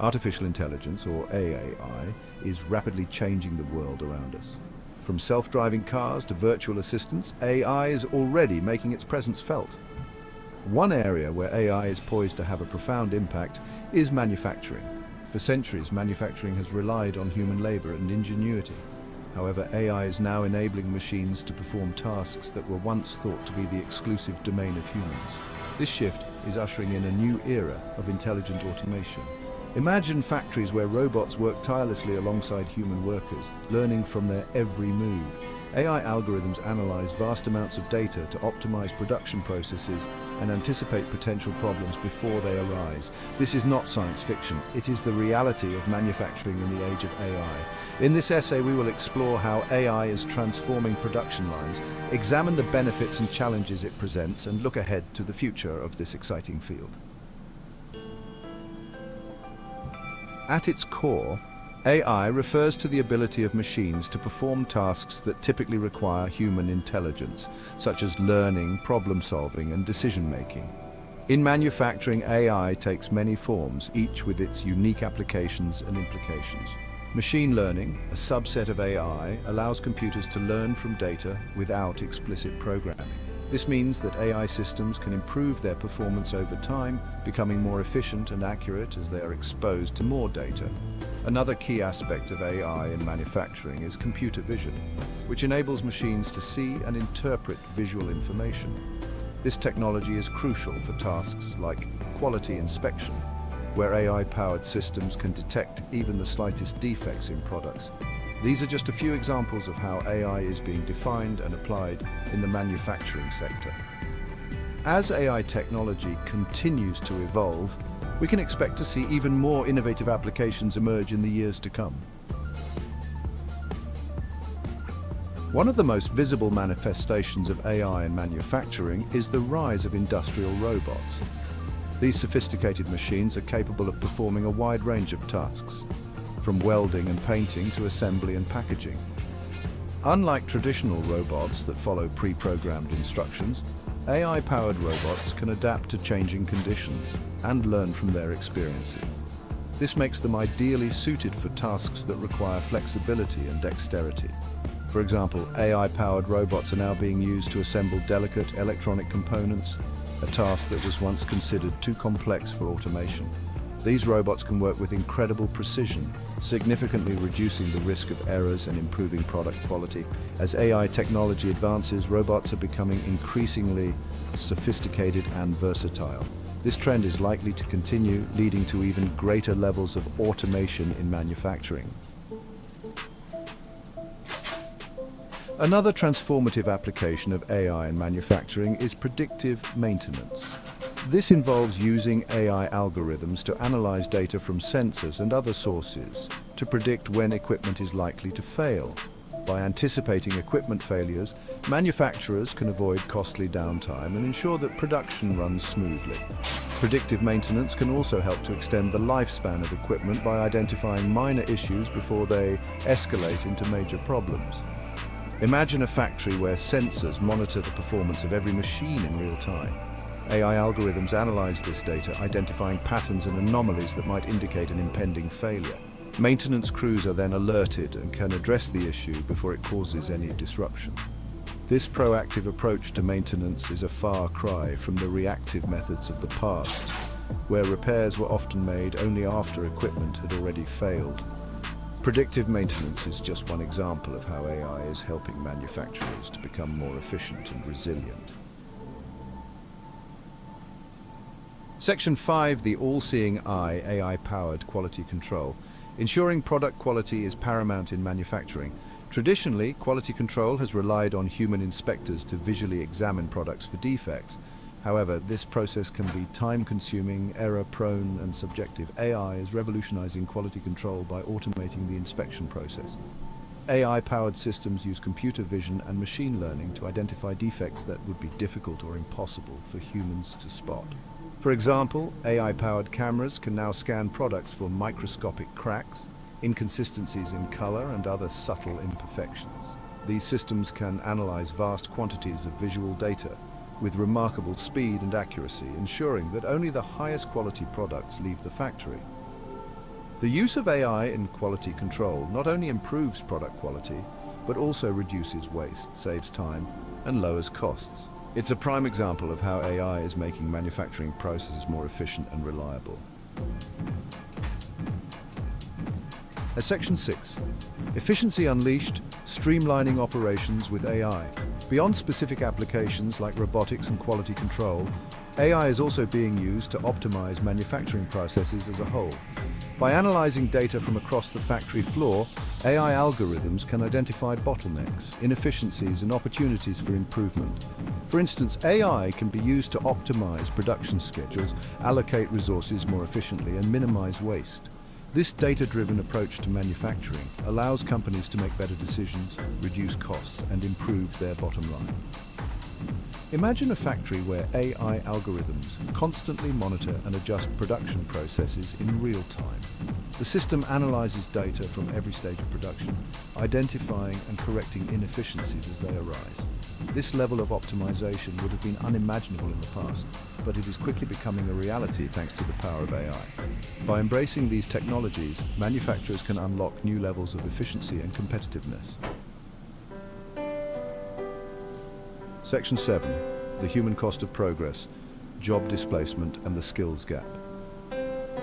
Artificial intelligence, or AAI, is rapidly changing the world around us. From self-driving cars to virtual assistants, AI is already making its presence felt. One area where AI is poised to have a profound impact is manufacturing. For centuries, manufacturing has relied on human labor and ingenuity. However, AI is now enabling machines to perform tasks that were once thought to be the exclusive domain of humans. This shift is ushering in a new era of intelligent automation. Imagine factories where robots work tirelessly alongside human workers, learning from their every move. AI algorithms analyze vast amounts of data to optimize production processes and anticipate potential problems before they arise. This is not science fiction, it is the reality of manufacturing in the age of AI. In this essay, we will explore how AI is transforming production lines, examine the benefits and challenges it presents, and look ahead to the future of this exciting field. At its core, AI refers to the ability of machines to perform tasks that typically require human intelligence, such as learning, problem-solving, and decision-making. In manufacturing, AI takes many forms, each with its unique applications and implications. Machine learning, a subset of AI, allows computers to learn from data without explicit programming. This means that AI systems can improve their performance over time, becoming more efficient and accurate as they are exposed to more data. Another key aspect of AI in manufacturing is computer vision, which enables machines to see and interpret visual information. This technology is crucial for tasks like quality inspection, where AI-powered systems can detect even the slightest defects in products. These are just a few examples of how AI is being defined and applied in the manufacturing sector. As AI technology continues to evolve, we can expect to see even more innovative applications emerge in the years to come. One of the most visible manifestations of AI in manufacturing is the rise of industrial robots. These sophisticated machines are capable of performing a wide range of tasks, from welding and painting to assembly and packaging. Unlike traditional robots that follow pre-programmed instructions, AI-powered robots can adapt to changing conditions and learn from their experiences. This makes them ideally suited for tasks that require flexibility and dexterity. For example, AI-powered robots are now being used to assemble delicate electronic components, a task that was once considered too complex for automation. These robots can work with incredible precision, significantly reducing the risk of errors and improving product quality. As AI technology advances, robots are becoming increasingly sophisticated and versatile. This trend is likely to continue, leading to even greater levels of automation in manufacturing. Another transformative application of AI in manufacturing is predictive maintenance. This involves using AI algorithms to analyze data from sensors and other sources to predict when equipment is likely to fail. By anticipating equipment failures, manufacturers can avoid costly downtime and ensure that production runs smoothly. Predictive maintenance can also help to extend the lifespan of equipment by identifying minor issues before they escalate into major problems. Imagine a factory where sensors monitor the performance of every machine in real time. AI algorithms analyze this data, identifying patterns and anomalies that might indicate an impending failure. Maintenance crews are then alerted and can address the issue before it causes any disruption. This proactive approach to maintenance is a far cry from the reactive methods of the past, where repairs were often made only after equipment had already failed. Predictive maintenance is just one example of how AI is helping manufacturers to become more efficient and resilient. Section 5, the all-seeing eye, AI-powered quality control. Ensuring product quality is paramount in manufacturing. Traditionally, quality control has relied on human inspectors to visually examine products for defects. However, this process can be time-consuming, error-prone, and subjective. AI is revolutionizing quality control by automating the inspection process. AI-powered systems use computer vision and machine learning to identify defects that would be difficult or impossible for humans to spot. For example, AI-powered cameras can now scan products for microscopic cracks, inconsistencies in color, and other subtle imperfections. These systems can analyze vast quantities of visual data with remarkable speed and accuracy, ensuring that only the highest quality products leave the factory. The use of AI in quality control not only improves product quality, but also reduces waste, saves time, and lowers costs. It's a prime example of how AI is making manufacturing processes more efficient and reliable. Section 6. Efficiency unleashed, streamlining operations with AI. Beyond specific applications like robotics and quality control, AI is also being used to optimize manufacturing processes as a whole. By analyzing data from across the factory floor, AI algorithms can identify bottlenecks, inefficiencies, and opportunities for improvement. For instance, AI can be used to optimize production schedules, allocate resources more efficiently, and minimize waste. This data-driven approach to manufacturing allows companies to make better decisions, reduce costs, and improve their bottom line. Imagine a factory where AI algorithms constantly monitor and adjust production processes in real time. The system analyzes data from every stage of production, identifying and correcting inefficiencies as they arise. This level of optimization would have been unimaginable in the past, but it is quickly becoming a reality thanks to the power of AI. By embracing these technologies, manufacturers can unlock new levels of efficiency and competitiveness. Section 7. The human cost of progress, job displacement, and the skills gap.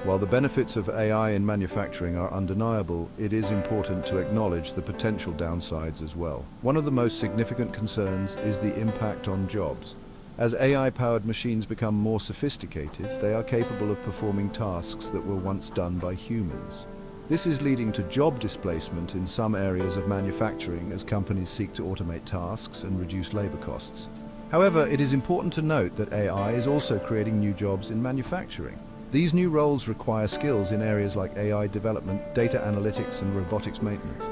While the benefits of AI in manufacturing are undeniable, it is important to acknowledge the potential downsides as well. One of the most significant concerns is the impact on jobs. As AI-powered machines become more sophisticated, they are capable of performing tasks that were once done by humans. This is leading to job displacement in some areas of manufacturing as companies seek to automate tasks and reduce labor costs. However, it is important to note that AI is also creating new jobs in manufacturing. These new roles require skills in areas like AI development, data analytics, and robotics maintenance.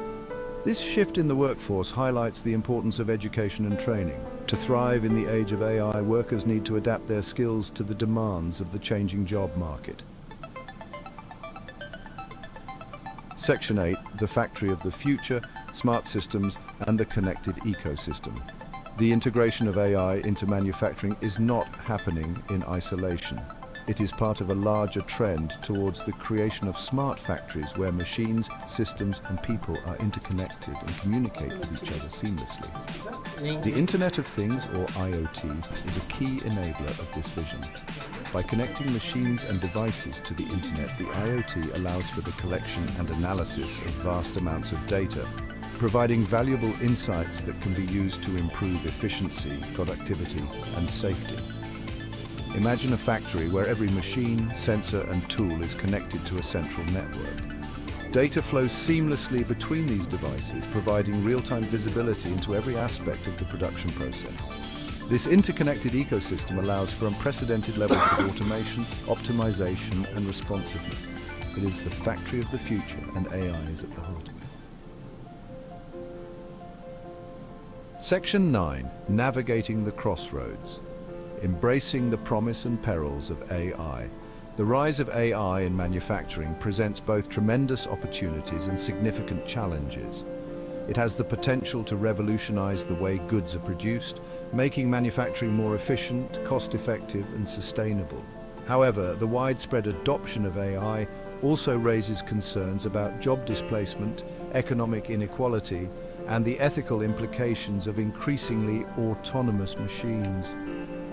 This shift in the workforce highlights the importance of education and training. To thrive in the age of AI, workers need to adapt their skills to the demands of the changing job market. Section 8, the factory of the future, smart systems, and the connected ecosystem. The integration of AI into manufacturing is not happening in isolation. It is part of a larger trend towards the creation of smart factories where machines, systems, and people are interconnected and communicate with each other seamlessly. The Internet of Things, or IoT, is a key enabler of this vision. By connecting machines and devices to the Internet, the IoT allows for the collection and analysis of vast amounts of data, providing valuable insights that can be used to improve efficiency, productivity, and safety. Imagine a factory where every machine, sensor, and tool is connected to a central network. Data flows seamlessly between these devices, providing real-time visibility into every aspect of the production process. This interconnected ecosystem allows for unprecedented levels of automation, optimization, and responsiveness. It is the factory of the future, and AI is at the heart of it. Section 9. Navigating the crossroads. Embracing the promise and perils of AI. The rise of AI in manufacturing presents both tremendous opportunities and significant challenges. It has the potential to revolutionize the way goods are produced, making manufacturing more efficient, cost-effective, and sustainable. However, the widespread adoption of AI also raises concerns about job displacement, economic inequality, and the ethical implications of increasingly autonomous machines.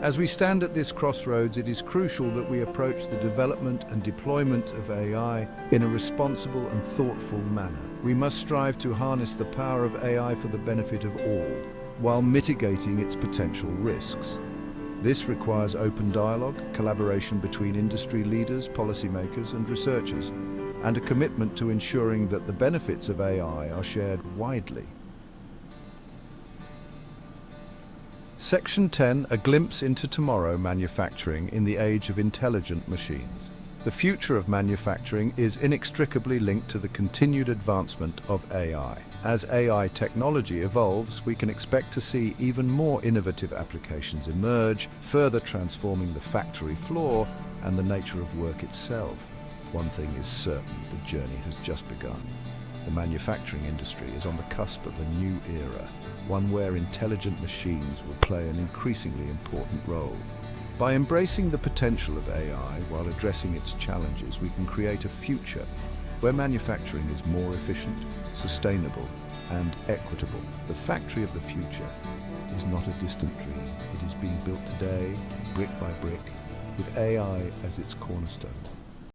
As we stand at this crossroads, it is crucial that we approach the development and deployment of AI in a responsible and thoughtful manner. We must strive to harness the power of AI for the benefit of all, while mitigating its potential risks. This requires open dialogue, collaboration between industry leaders, policymakers, and researchers, and a commitment to ensuring that the benefits of AI are shared widely. Section 10, a glimpse into tomorrow manufacturing in the age of intelligent machines. The future of manufacturing is inextricably linked to the continued advancement of AI. As AI technology evolves, we can expect to see even more innovative applications emerge, further transforming the factory floor and the nature of work itself. One thing is certain, the journey has just begun. The manufacturing industry is on the cusp of a new era, one where intelligent machines will play an increasingly important role. By embracing the potential of AI while addressing its challenges, we can create a future where manufacturing is more efficient, sustainable, and equitable. The factory of the future is not a distant dream. It is being built today, brick by brick, with AI as its cornerstone.